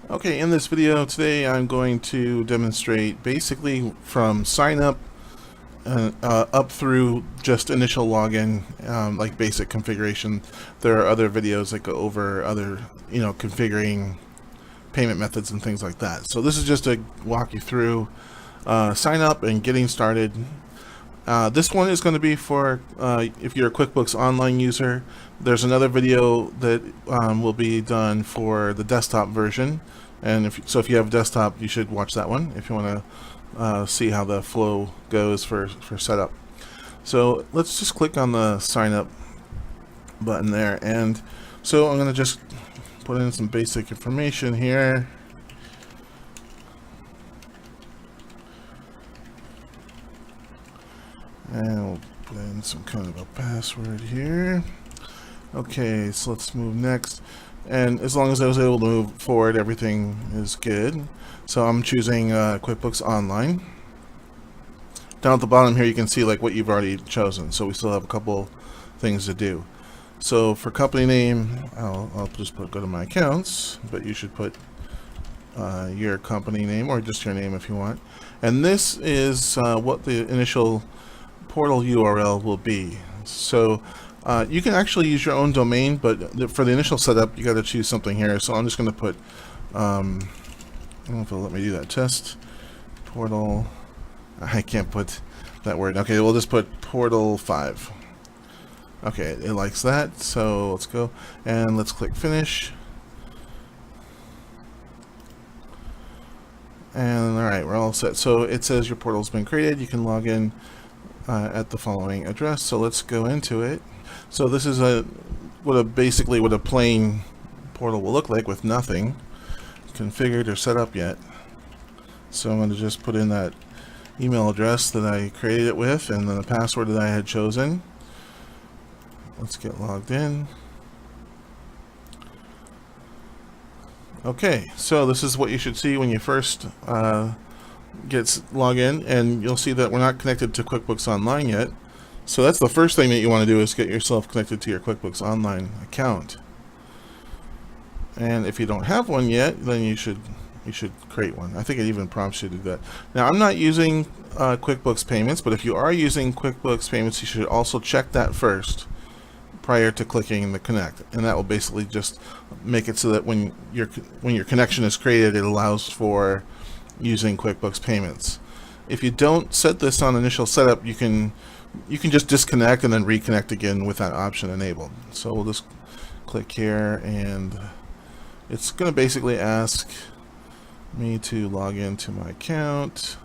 Okay, in this video today I'm going to demonstrate basically from sign up up through just initial login, like basic configuration. There are other videos that go over other, configuring payment methods and things like that. So this is just to walk you through sign up and getting started. This one is going to be for if you're a QuickBooks Online user. There's another video that will be done for the desktop version, and if you have a desktop, you should watch that one if you want to see how the flow goes for setup. So let's just click on the sign up button there, and so I'm going to just put in some basic information here. And we'll put in some kind of a password here. Okay, so let's move next. And as long as I was able to move forward, everything is good. So I'm choosing QuickBooks Online. Down at the bottom here, you can see like what you've already chosen. So we still have a couple things to do. So for company name, I'll just go to my accounts, but you should put your company name or just your name if you want. And this is what the initial portal URL will be. So you can actually use your own domain, but for the initial setup, you got to choose something here. So I'm just going to put, I don't know if it'll let me do that. Test portal. I can't put that word. Okay, we'll just put portal 5. Okay, it likes that. So let's go and let's click finish. And all right, we're all set. So it says your portal's been created. You can log in at the following address. So let's go into it. So this is basically what a plain portal will look like with nothing configured or set up yet. So I'm going to just put in that email address that I created it with and then the password that I had chosen. Let's get logged in. Okay, so this is what you should see when you first log in, and you'll see that we're not connected to QuickBooks Online yet. So that's the first thing that you want to do, is get yourself connected to your QuickBooks Online account. And if you don't have one yet, then you should create one. I think it even prompts you to do that. Now I'm not using QuickBooks Payments, but if you are using QuickBooks Payments, you should also check that first prior to clicking the connect, and that will basically just make it so that when your connection is created, it allows for using QuickBooks Payments. If you don't set this on initial setup, you can just disconnect and then reconnect again with that option enabled. So we'll just click here, and it's going to basically ask me to log into my account,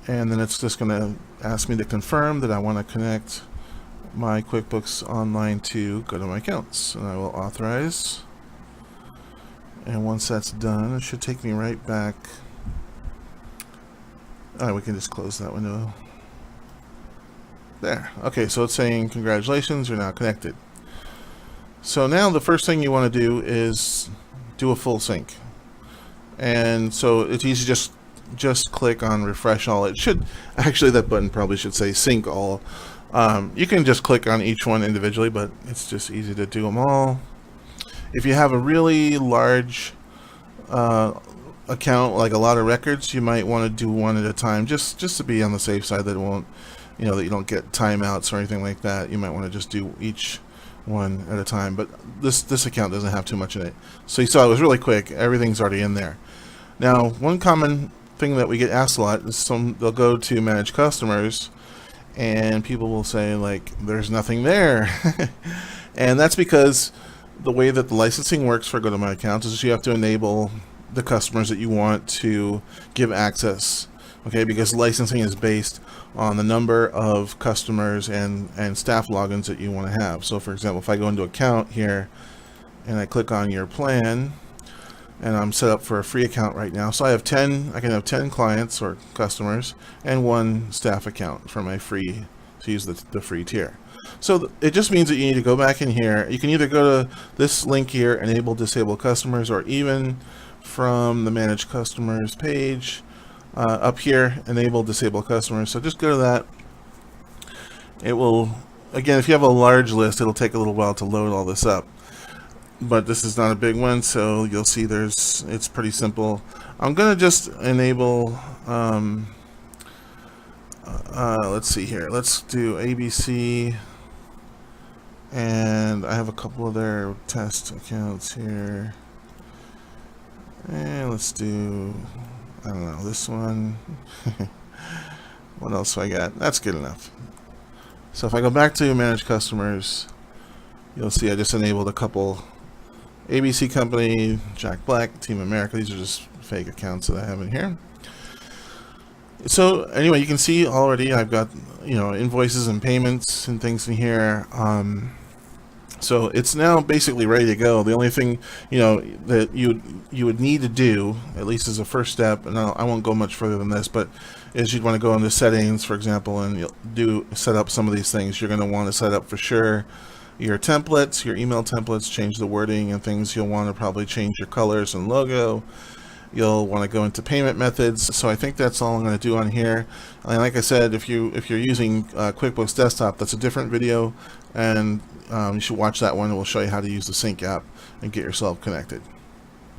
and then it's just going to ask me to confirm that I want to connect my QuickBooks Online to go to my accounts, and I will authorize. And once that's done, it should take me right back. We can just close that window. There. Okay, so it's saying congratulations, you're now connected. So now the first thing you want to do is do a full sync. And so it's easy, just click on refresh all. It should actually, that button probably should say sync all. You can just click on each one individually, but it's just easy to do them all. If you have a really large account, like a lot of records, you might want to do one at a time, just to be on the safe side, that it won't, that you don't get timeouts or anything like that. You might want to just do each one at a time, but this account doesn't have too much in it. So you saw it was really quick. Everything's already in there. Now, one common thing that we get asked a lot is they'll go to manage customers and people will say like, there's nothing there. And that's because the way that the licensing works for Go to My Account is you have to enable the customers that you want to give access. Okay, because licensing is based on the number of customers and staff logins that you want to have. So for example, if I go into account here and I click on your plan, and I'm set up for a free account right now, so I can have 10 clients or customers and 1 staff account for my free, to use the free tier. So it just means that you need to go back in here. You can either go to this link here, enable disable customers, or even from the manage customers page up here, enable disable customers. So just go to that. It will, again, if you have a large list, it'll take a little while to load all this up. but this is not a big one, so you'll see it's pretty simple. I'm gonna just enable let's see here, let's do ABC, and I have a couple of their test accounts here, and let's do, I don't know, this one. What else do I got? That's good enough. So if I go back to manage customers, you'll see I just enabled a couple. ABC Company, Jack Black, Team America. These are just fake accounts that I have in here. So anyway, you can see already I've got, invoices and payments and things in here. So it's now basically ready to go. The only thing that you would need to do, at least as a first step, and I won't go much further than this, but is you'd want to go into settings, for example, and you'll set up some of these things. You're going to want to set up for sure your templates, your email templates, change the wording and things. You'll want to probably change your colors and logo. You'll want to go into payment methods. So I think that's all I'm going to do on here. And like I said, if you're using QuickBooks Desktop, that's a different video, and you should watch that one. It will show you how to use the Sync app and get yourself connected.